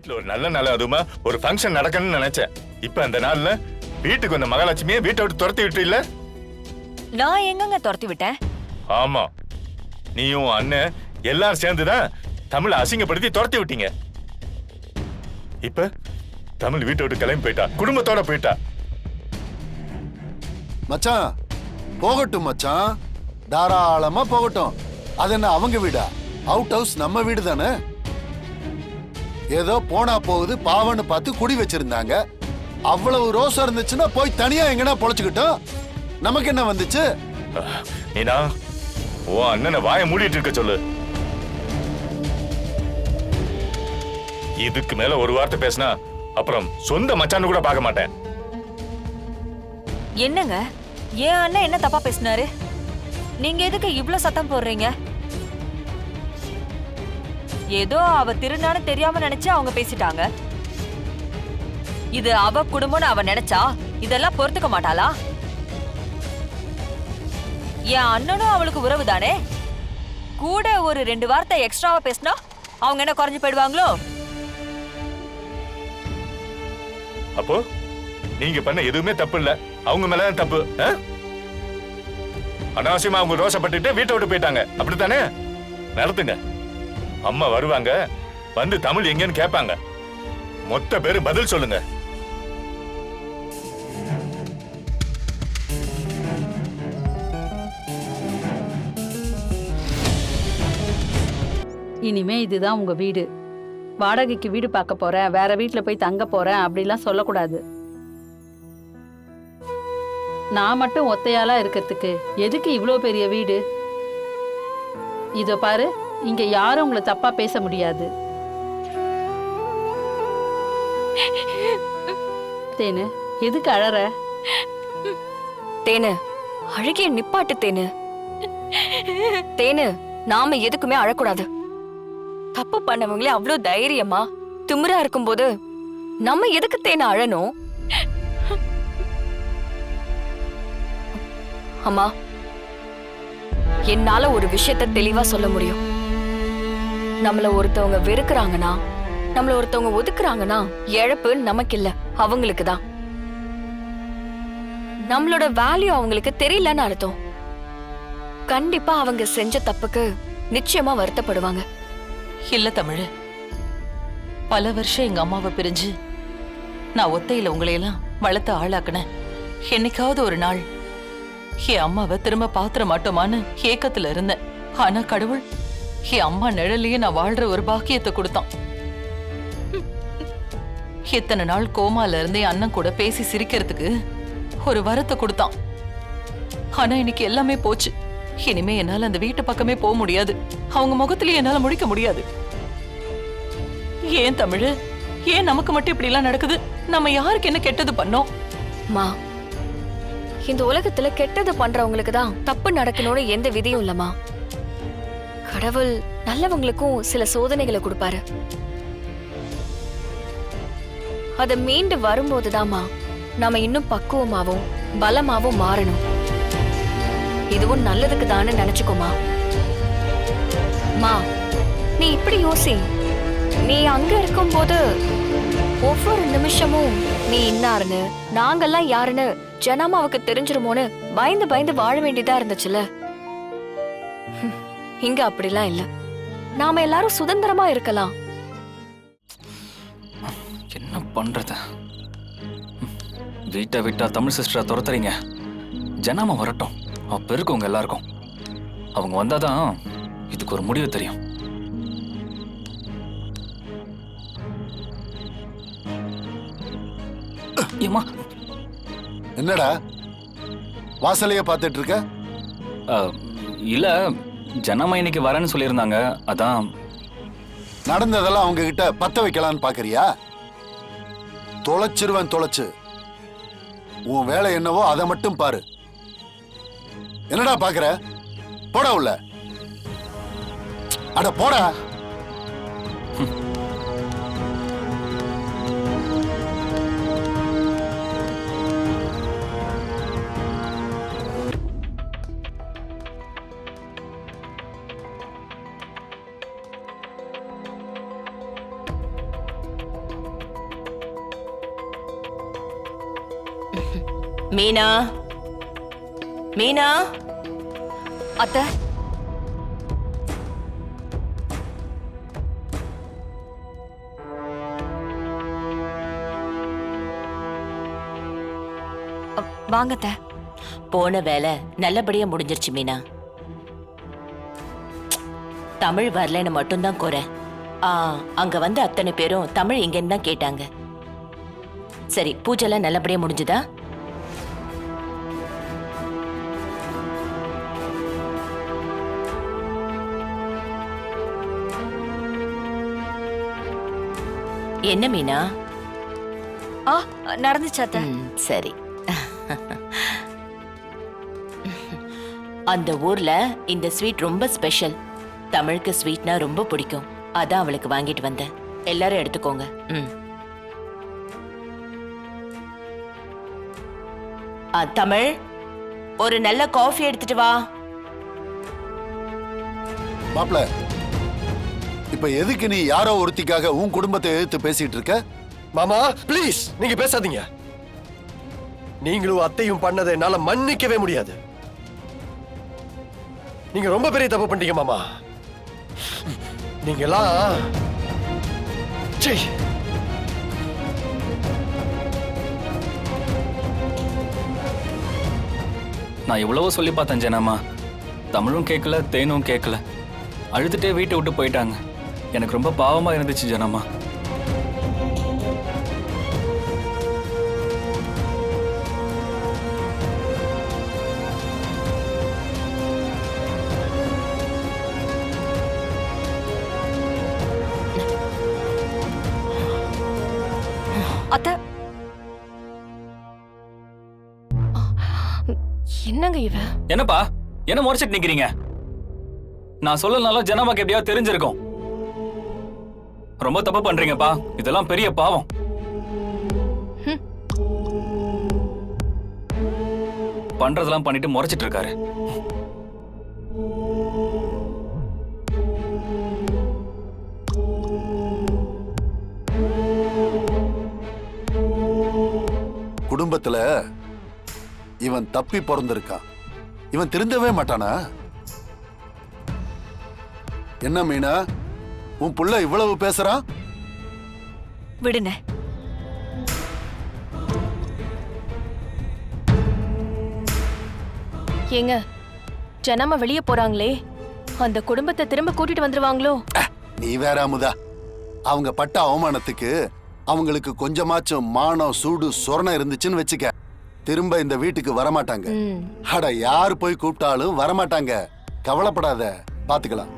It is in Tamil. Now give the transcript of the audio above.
வீட்டுல ஒரு நல்ல நாள் அதுமா ஒரு ஃபங்க்ஷன் நடக்கணும்னு நினைச்சேன். இப்ப அந்த நாள்ல வீட்டுக்கு வந்த மகாலட்சுமியை வீட்டை விட்டு துரத்தி விட்டு இல்ல? நான் எங்கங்க துரத்தி விட்டேன்? ஆமா, நீயும் அண்ணன் எல்லாரும் சேர்ந்துதான் தமிழை அசிங்கப்படுத்தி துரத்தி விட்டீங்க. இப்ப தமிழ் வீட்டை விட்டு கிளம்பி போயிட்டா, குடும்பத்தோட போயிட்டா. மச்சான் போகட்டும் மச்சான், தாராளமா போகட்டும். அது என்ன அவங்க வீடா? அவுட் ஹவுஸ் நம்ம வீடு தானே. ஏதோ போனா போகுது பாவன்னு பார்த்து குடி வச்சிருந்தாங்க. அவ்வளவு ரோசம் இருந்துச்சுன்னா போய் தனியா எங்கன்னா பொழைச்சுக்கிட்டோம். நமக்கு என்ன வந்துச்சு? நீனா ஓ அண்ணனை வாயை மூடிட்டு இருக்க சொல்லு. இதுக்கு மேல ஒரு வார்த்தை பேசினா அப்புறம் சொந்த மச்சான்னு கூட பார்க்க மாட்டேன். என்னங்க, என் அண்ணன் என்ன தப்பா பேசினாரு? நீங்க எதுக்கு இவ்ளோ சத்தம் போடுறீங்க? ஏதோ அவ திருநான்னு தெரியாம நினைச்சு அவங்க பேசிட்டாங்க. இது அவ குடும்பம்னு அவ நினைச்சா இதெல்லாம் பொறுத்துக்க மாட்டாளா? என் அண்ணனும் அவளுக்கு உறவு தானே. கூட ஒரு 2 வார்த்தை எக்ஸ்ட்ராவா பேசினா அவங்க என்ன குறைஞ்சு போயிடுவாங்களோ? அப்போ நீங்க பண்ண எதுவுமே தப்பு இல்ல, அவங்க மேலதான் தப்பு. அனாவசியமா அவங்க ரோசப்பட்டுட்டு வீட்டை விட்டு போயிட்டாங்க, அப்படித்தானே? நடத்துங்க. அம்மா வருவாங்க, வந்து தமிழ் எங்கன்னு கேட்பாங்க. மொத்த பேரு பதில் சொல்லுங்க. இனிமே இதுதான் உங்க வீடு. வாடகைக்கு வீடு பார்க்க போறேன், வேற வீட்டுல போய் தங்க போறேன் அப்படிலாம் சொல்லக்கூடாது. நான் மட்டும் ஒத்தையாளா இருக்கிறதுக்கு எதுக்கு இவ்வளோ பெரிய வீடு? இதோ பாரு, இங்க யாரும் உங்களை தப்பா பேச முடியாது. தேனு, எதுக்கு அழற? தேனு, அழுகிய நிப்பாட்டு தேனு. தேனு, நாம எதுக்குமே அழக்கூடாது. தப்பு பண்ணவங்களே அவ்வளவு தைரியமா திமிரா இருக்கும்போது நம்ம எதுக்கு தேனு அழணும்? அம்மா, என்னால ஒரு விஷயத்த தெளிவா சொல்ல முடியும். நம்மள ஒருத்தவங்க வெறுக்கிறாங்கன்னா, நம்மள ஒருத்தவங்க ஒதுக்குறாங்கன்னா இழப்பு நமக்கு இல்ல, அவங்களுக்கு தான். நம்மளோட வேல்யூ அவங்களுக்கு தெரியலன்னு அர்த்தம். கண்டிப்பா அவங்க செஞ்ச தப்புக்கு நிச்சயமா வருத்தப்படுவாங்க. இல்ல தமிழ், பல வருஷம் எங்க அம்மாவை பிரிஞ்சு நான் ஒத்தையில உங்களையெல்லாம் வளர்த்து ஆளாக்குனேன். என்னைக்காவது ஒரு நாள் என் அம்மாவை திரும்ப பாத்திர மாட்டோமான்னு ஏக்கத்துல இருந்தேன். ஆனா கடவுள் என் அம்மா நிழலையே நான் வாழ்ற ஒரு பாக்கியத்தை கொடுத்தான். எத்தனை நாள் கோமால இருந்து என் அண்ணன் கூட பேசி சிரிக்கிறதுக்கு ஒரு வரத்தை கொடுத்தான். ஆனா இன்னைக்கு எல்லாமே போச்சு. இனிமே என்னால அந்த வீட்டு பக்கமே போக முடியாது, அவங்க முகத்திலேயே என்னால முடிக்க முடியாது. ஏன் தமிழ், ஏன் நமக்கு மட்டும் இப்படி எல்லாம் நடக்குது? நம்ம யாருக்கு என்ன கெட்டது பண்ணோம்? மா, இந்த உலகத்துல கெட்டது பண்றவங்களுக்கு தான் தப்பு நடக்கணும்னு எந்த விதியும் இல்லம்மா. கடவுள் நல்லவங்களுக்கும் சில சோதனைகளை கொடுப்பாரு. அத மீண்டு வரும்போதுதாம்மா நாம இன்னும் பக்குவமாவும் பலமாவும் மாறணும். இதுவும் நல்லதுக்கு தானே நினைச்சுக்கோமா. மா, நீ இப்படி யோசி. நீ அங்க இருக்கும்போது ஒவ்வொரு நிமிஷமும் நீ இன்னாருன்னு நாங்கெல்லாம் யாருன்னு ஜனமாவுக்கு தெரிஞ்சிருமோன்னு பயந்து பயந்து வாழ வேண்டியதா இருந்துச்சுல. இங்க அப்படிலாம் இல்ல, நாம எல்லாரும் சுதந்திரமா இருக்கலாம். என்ன பண்றது? வீட்டை விட்டா தமிழ் சிஸ்டரை துரத்துறீங்க. ஜனாமா வரட்டும், அப்ப இருக்கவங்க எல்லாருக்கும். அவங்க வந்தாதான் இதுக்கு ஒரு முடிவு தெரியும். ஏமா, என்னடா வாசலையே பார்த்துட்டு இருக்க? இல்ல, ஜனமா இன்னைக்கு வரேன்னு சொல்லியிருந்தாங்க, அதான். நடந்ததெல்லாம் அவங்க கிட்ட பத்த வைக்கலான்னு பாக்குறியா? தொலைச்சிருவேன், தொலைச்சு. உன் வேலை என்னவோ அதை மட்டும் பாரு. என்னடா பாக்குற? போடா உள்ள. அட போடா. மீனா மீனா அத்தை, வாங்க அத்தை. போன வேலை நல்லபடியா முடிஞ்சிருச்சு மீனா. தமிழ் வரலன்னு மட்டும்தான் குறை. அங்க வந்து அத்தனை பேரும் தமிழ் எங்கன்னு தான் கேட்டாங்க. சரி, பூஜைலாம் நல்லபடியா முடிஞ்சுதா? என்ன மீனா? நடந்துச்சு அத்தை. சரி. அந்த ஊர்ல இந்த ஸ்வீட் ரொம்ப ஸ்பெஷல். தமிழுக்கு ஸ்வீட்னா ரொம்ப பிடிக்கும். அதான் அவளுக்கு வாங்கிட்டு வந்தேன். எல்லாரும் எடுத்துக்கோங்க. தமிழ், ஒரு நல்ல காஃபி எடுத்துட்டு வா. மாப்ள, இப்ப எதுக்கு நீ யாரோ ஒருத்திக்காக உன் குடும்பத்தை எதிர்த்து பேசிட்டு இருக்க? மாமா ப்ளீஸ், நீங்க பேசாதீங்க. நீங்களும் அத்தையும் பண்ணதை என்னால மன்னிக்கவே முடியாது. நீங்க ரொம்ப பெரிய தப்பு பண்ணீங்க மாமா. நீங்கெல்லாம் சீ. நான் எவ்வளவோ சொல்லி பார்த்தேன் ஜனாமா. தமிழும் கேட்கல, தேனும் கேட்கல. அழுதுட்டே வீட்டை விட்டு போயிட்டாங்க. எனக்கு ரொம்ப பாவமா இருந்துச்சு ஜனாமா. அத்தை, என்னங்க இவ? என்னப்பா, என்ன முறைச்சிட்டு நிக்கிறீங்க? நான் சொல்லலனாலும் ஜனாமாக்கு எப்படியாவது தெரிஞ்சிருக்கும். ரொம்ப தப்பு பண்றீங்கப்பா. இதெல்லாம் பெரிய பாவம். பண்றதெல்லாம் பண்ணிட்டு முறைச்சிட்டு இருக்காரு. குடும்பத்துல இவன் தப்பி பிறந்திருக்கான். இவன் திருந்தவே மாட்டானா? என்ன மீனா, உன் புள்ள இவ்வளவு பேசுறான்? விடுன. ஏங்க, ஜனமா வெளியே போறாங்களே, அந்த குடும்பத்தை திரும்ப கூட்டிட்டு வந்துருவாங்களோ? நீ வேற அமுதா. அவங்க பட்ட அவமானத்துக்கு அவங்களுக்கு கொஞ்சமாச்சும் மானம், சூடு, சொரணம் இருந்துச்சுன்னு வச்சுக்க, திரும்ப இந்த வீட்டுக்கு வரமாட்டாங்க. அட, யார் போய் கூப்பிட்டாலும் வரமாட்டாங்க. கவலைப்படாத, பாத்துக்கலாம்.